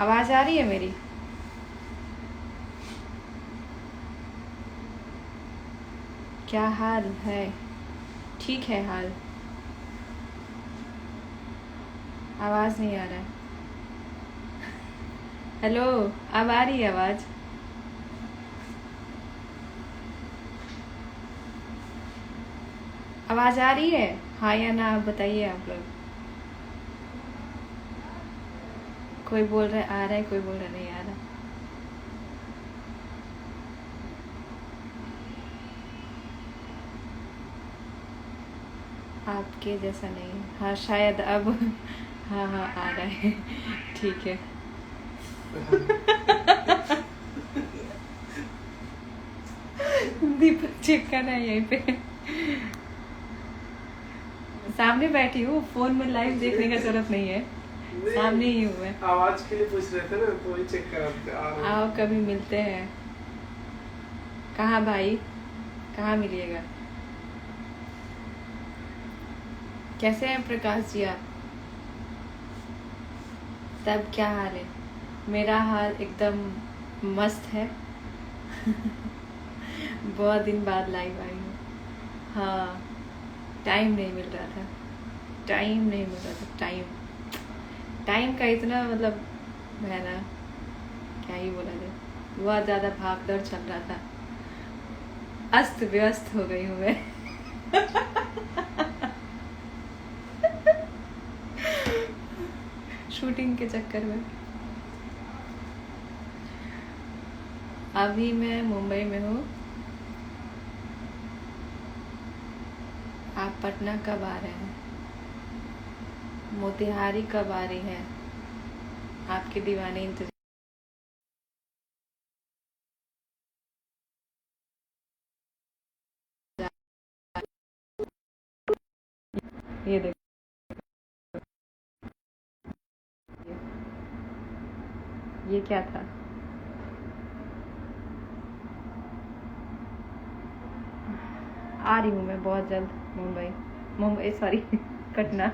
आवाज आ रही है मेरी? क्या हाल है? ठीक है हाल। आवाज नहीं आ रहा है। हेलो, अब आ रही है आवाज? आवाज आ रही है? हाँ या ना, आप बताइए। आप लोग, कोई बोल रहा है आ रहा है, कोई बोल रहा नहीं आ रहा। आपके जैसा नहीं है। हाँ शायद अब हाँ हाँ आ रहा है। ठीक है। दीपक चेक करना है यहीं पे। सामने बैठी हूँ, फोन में लाइव देखने का जरूरत नहीं है। सामने ही हूँ मैं। आवाज के लिए पूछ रहे थे ना, तो वही चेक कर। आओ कभी मिलते हैं। कहाँ भाई, कहाँ मिलिएगा? कैसे हैं प्रकाश जी आप? तब क्या हाल है? मेरा हाल एकदम मस्त है। बहुत दिन बाद लाइव आई हूँ। हाँ, टाइम नहीं मिल रहा था। टाइम नहीं मिल रहा था। टाइम का इतना मतलब है ना, क्या ही बोला जाए। बहुत ज़्यादा भाग दौड़ चल रहा था। अस्त व्यस्त हो गई हूँ मैं। शूटिंग के चक्कर में। अभी मैं मुंबई में हूँ। आप पटना कब आ रहे हैं? मोतिहारी कब आ रही हैं? आपके दीवाने इंतजार। ये देखो, ये क्या था? आ रही हूँ मैं बहुत जल्द मुंबई सॉरी पटना।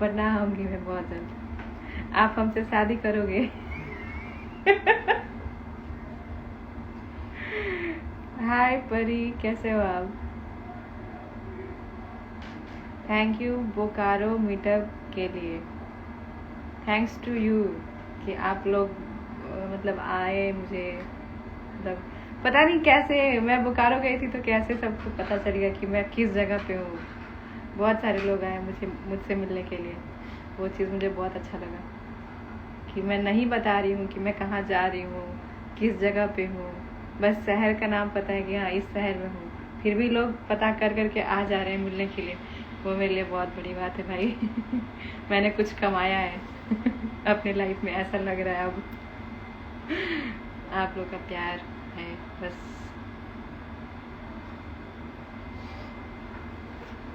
पटना आऊंगी मैं बहुत जल्द। आप हमसे शादी करोगे? हाय परी, कैसे हो आप? थैंक यू बोकारो मीटअप के लिए। थैंक्स टू यू कि आप लोग मतलब आए। मुझे मतलब पता नहीं कैसे, मैं बोकारो गई थी तो कैसे सबको पता चल गया कि मैं किस जगह पे हूँ। बहुत सारे लोग आए मुझसे मिलने के लिए। वो चीज़ मुझे बहुत अच्छा लगा कि मैं नहीं बता रही हूँ कि मैं कहाँ जा रही हूँ, किस जगह पे हूँ। बस शहर का नाम पता है कि हाँ इस शहर में हूँ, फिर भी लोग पता कर करके आ जा रहे हैं मिलने के लिए। वो मेरे लिए बहुत बड़ी बात है भाई। मैंने कुछ कमाया है अपने लाइफ में, ऐसा लग रहा है अब। आप लोग का प्यार है बस।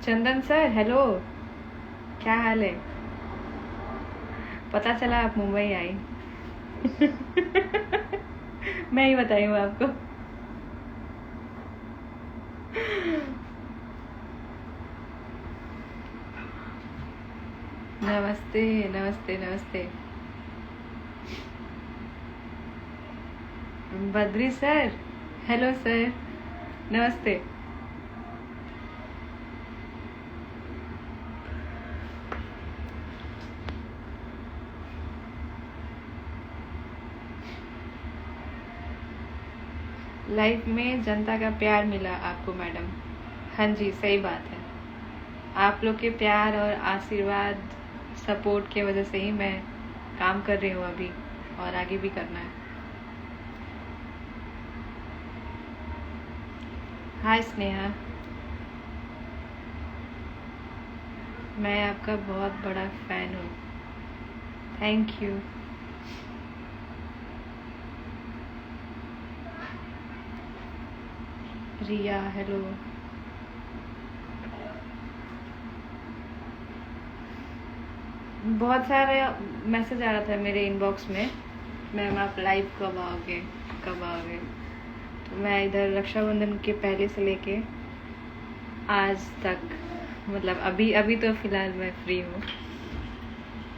चंदन सर हेलो, क्या हाल है? पता चला आप मुंबई आई। मैं ही बताई हूँ आपको। नमस्ते नमस्ते नमस्ते। बद्री सर हेलो सर, नमस्ते। लाइफ में जनता का प्यार मिला आपको मैडम। हाँ जी सही बात है। आप लोग के प्यार और आशीर्वाद सपोर्ट के वजह से ही मैं काम कर रही हूँ अभी, और आगे भी करना है। हाय स्नेहा, मैं आपका बहुत बड़ा फैन हूँ। Thank you. रिया हेलो। बहुत सारे मैसेज आ रहा था मेरे इनबॉक्स में, मैम आप लाइव कब आओगे कब आओगे। तो मैं इधर रक्षाबंधन के पहले से लेके आज तक, मतलब अभी अभी तो फिलहाल मैं फ्री हूँ,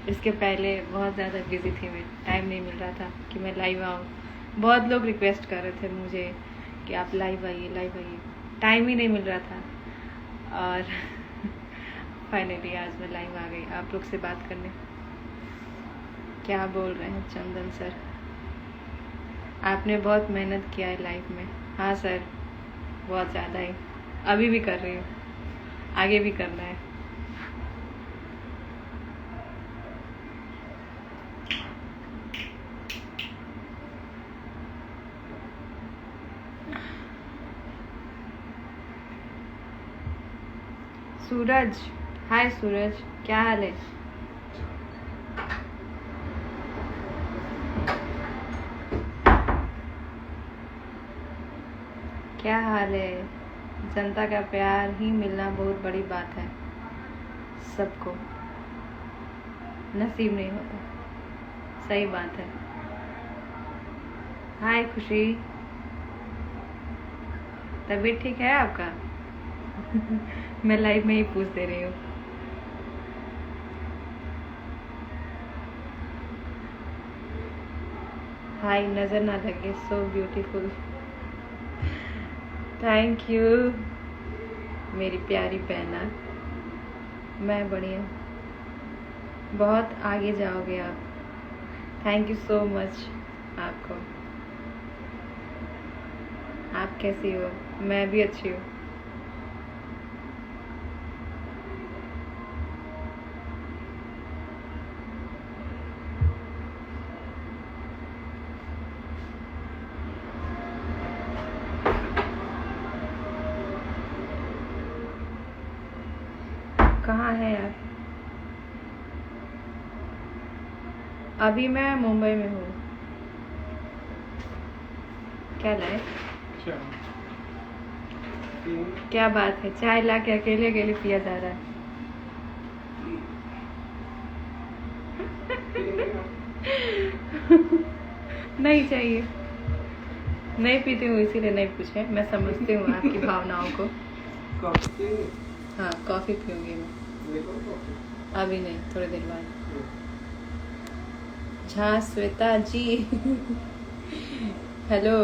इसके पहले बहुत ज़्यादा बिजी थी मैं, टाइम नहीं मिल रहा था कि मैं लाइव आऊँ। बहुत लोग रिक्वेस्ट कर रहे थे मुझे कि आप लाइव आइए, टाइम ही नहीं मिल रहा था। और फाइनली आज मैं लाइव आ गई आप लोग से बात करने। क्या बोल रहे हैं चंदन सर, आपने बहुत मेहनत किया है लाइफ में। हाँ सर, बहुत ज़्यादा ही, अभी भी कर रही हूँ, आगे भी करना है। सूरज, हाय सूरज, क्या हाल है? क्या हाल है? जनता का प्यार ही मिलना बहुत बड़ी बात है, सबको नसीब नहीं होता। सही बात है। हाय खुशी, तबीयत ठीक है आपका? मैं लाइव में ही पूछ दे रही हूँ। हाय, नजर ना लगे, सो ब्यूटीफुल। थैंक यू मेरी प्यारी बहना, मैं बढ़िया, बहुत आगे जाओगे आप। थैंक यू सो मच आपको। आप कैसी हो? मैं भी अच्छी हूँ। कहाँ है यार? अभी मैं मुंबई में हूँ। क्या लाए? क्या बात है, चाय ला के अकेले अकेले पिया जा रहा है। नहीं चाहिए, नहीं पीती हूँ इसीलिए नहीं पूछे। मैं समझती हूँ आपकी भावनाओं को। हाँ, कॉफी पीऊंगी मैं, अभी नहीं, थोड़ी देर बाद। झा श्वेता जी हेलो।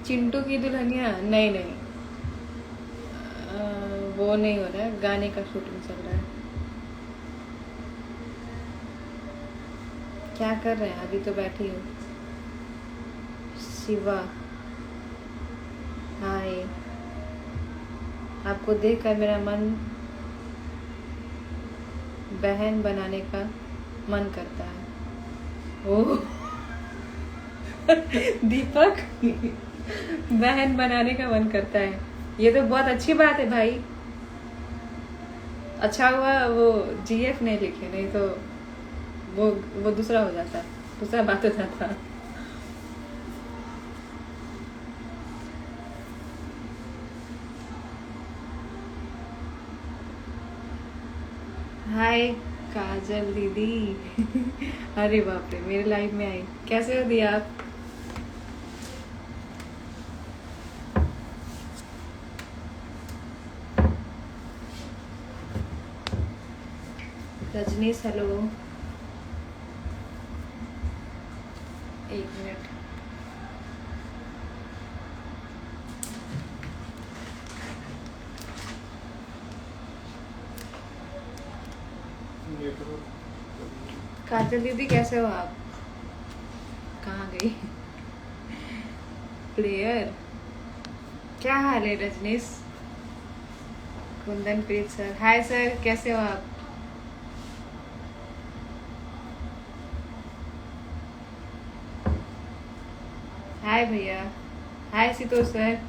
चिंटू की दुल्हनिया? नहीं, वो नहीं हो रहा है, गाने का शूटिंग चल रहा है। क्या कर रहे हैं? अभी तो बैठी हूँ। शिवा, हाय। आपको देखकर मेरा मन बहन बनाने का मन करता है। ओह दीपक, बहन बनाने का मन करता है, ये तो बहुत अच्छी बात है भाई। अच्छा हुआ वो जीएफ नहीं लिखे, नहीं तो वो दूसरा हो जाता, दूसरा बात हो जाता। हाय काजल दीदी अरे बाप रे, मेरे लाइफ में आई। कैसे हो दी आप? रजनीश हेलो, एक मिनट। काजल दीदी कैसे हो आप? कहाँ गई? प्लेयर, क्या हाल है Rajneesh? Kundan Preet sir, hi sir, कैसे हो आप? हाय भैया, hi Sitosh sir.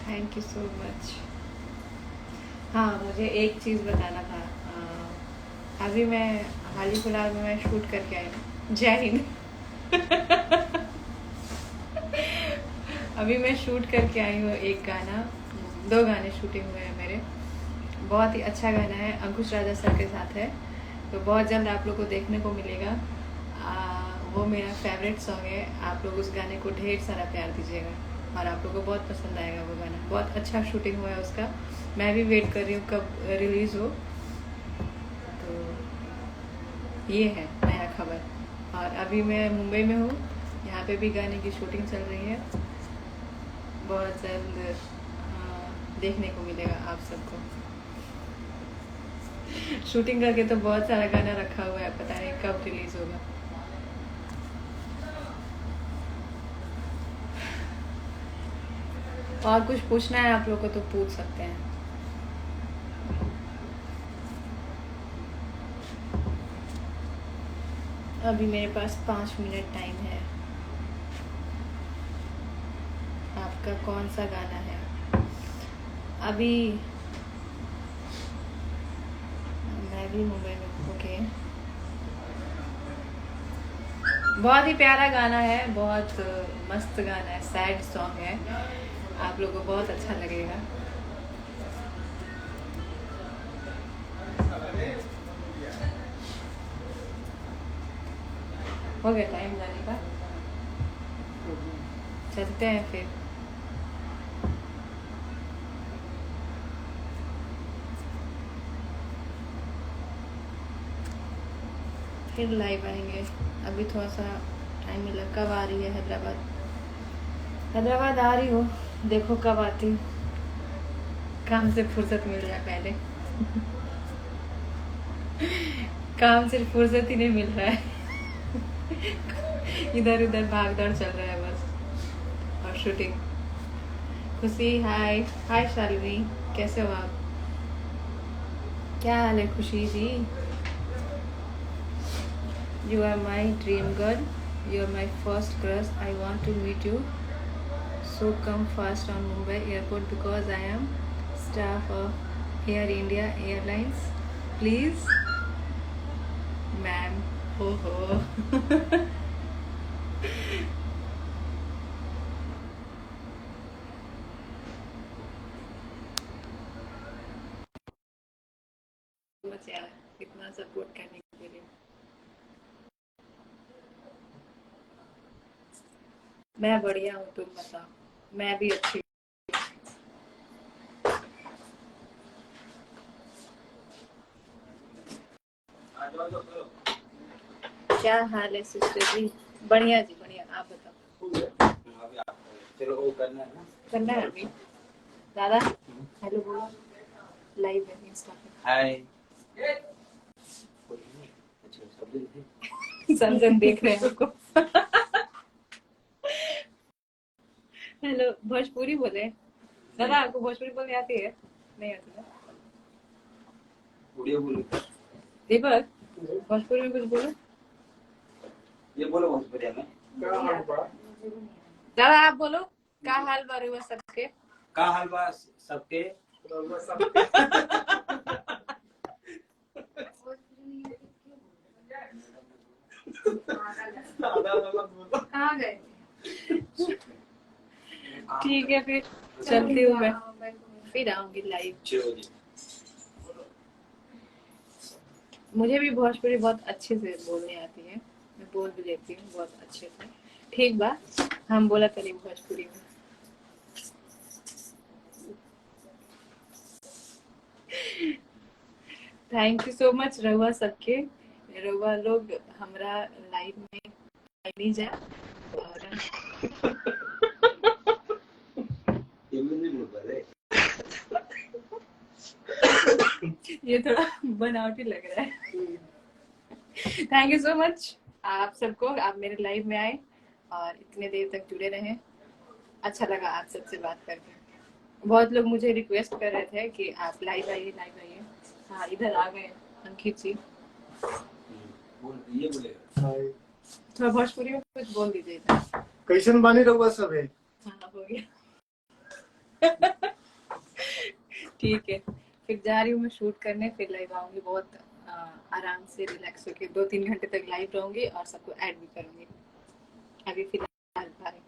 Thank you so much. हाँ, मुझे एक चीज़ बताना था। अभी मैं हाल ही फिलहाल में मैं शूट करके आई हूँ। जय हिंद अभी मैं शूट करके आई हूँ एक गाना, 2 गाने शूटिंग हुए हैं मेरे। बहुत ही अच्छा गाना है, अंकुश राजा सर के साथ है, तो बहुत जल्द आप लोग को देखने को मिलेगा। वो मेरा फेवरेट सॉन्ग है। आप लोग उस गाने को ढेर सारा प्यार दीजिएगा और आप लोगों को बहुत पसंद आएगा वो गाना। बहुत अच्छा शूटिंग हुआ है उसका। मैं भी वेट कर रही हूँ कब रिलीज हो। तो ये है नया खबर। और अभी मैं मुंबई में हूँ, यहाँ पे भी गाने की शूटिंग चल रही है। बहुत जल्द देखने को मिलेगा आप सबको। शूटिंग करके तो बहुत सारा गाना रखा हुआ है, पता नहीं कब रिलीज होगा। और कुछ पूछना है आप लोग को तो पूछ सकते हैं। अभी मेरे पास 5 मिनट टाइम है। आपका कौन सा गाना है? अभी मैं भी मुंबई में हूँ। ओके, बहुत ही प्यारा गाना है, बहुत मस्त गाना है, सैड सॉन्ग है। आप लोगों को बहुत अच्छा लगेगा। हो गया टाइम जाने का, चलते हैं फिर लाइव आएंगे। अभी थोड़ा सा टाइम मिला। कब आ रही है हैदराबाद? हैदराबाद आ रही हो, देखो कब आती हूँ। काम से फुर्सत मिल जाए पहले। काम से फुर्सत ही नहीं मिल रहा है। इधर उधर भाग दौड़ चल रहा है बस। और शूटिंग। खुशी हाय। हाय शालिनी, कैसे हो आप? क्या हाल है खुशी जी? You are my dream girl. You are my first crush. I want to meet you. So come fast on Mumbai airport because I am staff of Air India Airlines. Please, ma'am. Ho ho. Much यार, इतना support करने के लिए। मैं बढ़िया हूँ, तुम बताओ। मैं भी अच्छी। क्या हाल है सिस्टर जी? बढ़िया जी बढ़िया, आप बताओ। चलो वो करना है ना, करना है अभी। दादा हेलो बोलो, लाइव है इंस्टा पे। हाय। समझन देख रहे हैं हमको। हेलो, भोजपुरी बोले। दादा आपको भोजपुरी बोलने आती है? नहीं आती ना? उड़िया बोलो। दीपक, भोजपुरी में कुछ बोलो। ये बोलो भोजपुरी में। दादा आप बोलो, का हाल बा रउआ सबके? का हाल बा सबके? कहाँ गए? ठीक है फिर चलती हूँ मैं, फिर आऊंगी लाइव। मुझे भी भोजपुरी बहुत अच्छे से बोलने आती है, मैं बोल भी लेती हूँ बहुत अच्छे से। ठीक बा, हम बोला तनी भोजपुरी में। थैंक यू सो मच रहुआ सबके। रहुआ लोग हमरा लाइव में नहीं जा। और ये थोड़ा बनावटी लग रहा है। थैंक यू सो मच आप सबको, आप मेरे लाइव में आए और इतने देर तक जुड़े रहे। अच्छा लगा आप सबसे बात करके। बहुत लोग मुझे रिक्वेस्ट कर रहे थे कि आप लाइव आइए लाइव आइए। हाँ इधर आ गए अंकित जी। ये बोलेगा थोड़ा भोजपुरी में कुछ बोल दीजिए इधर। कैसन बानी रहुआ सब है? हाँ हो गया। ठीक है, फिर जा रही हूँ मैं शूट करने, फिर लाइव आऊंगी। बहुत आराम से रिलैक्स होके 2-3 घंटे तक लाइव रहूंगी और सबको ऐड भी करूंगी। अभी फिलहाल बाय।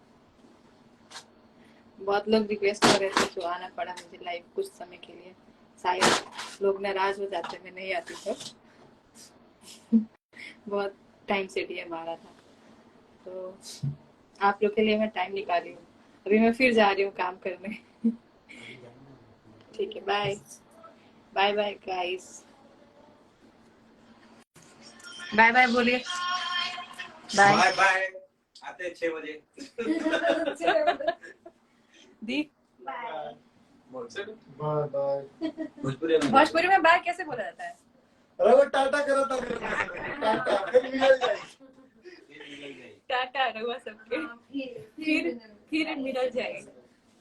बहुत लोग रिक्वेस्ट कर रहे थे तो आना पड़ा मुझे लाइव कुछ समय के लिए। शायद लोग नाराज हो जाते मैं नहीं आती तो। बहुत टाइम से डीएम आ रहा था। तो आप लोग के लिए मैं टाइम निकाली हूँ। अभी मैं फिर जा रही हूँ काम करने। ठीक है, bye bye bye guys, bye bye बोलिए, बाय बाय बाय। आते हैं 6 बजे। दी। Bye bye. भोजपुरी में बाय कैसे बोला जाता है? अरे वो टाटा करो तो टाटा फिर मिल जाएगी। टाटा रहुआ सबके, फिर मिल जाएगा।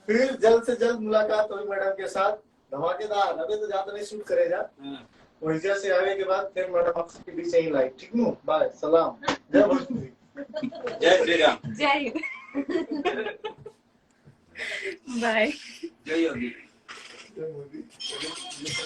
फिर जल्द से जल्द मुलाकात होगी मैडम के साथ, धमाकेदार। अभी तो ज्यादा नहीं शूट करेगा, वहीं से आने के बाद फिर मैडम आपके बीच ही लाइव। ठीक नो, बाय, सलाम, जय भोजपुरी, जय श्री राम, जय हिंद, बाय, जय योगी। जय मोदी।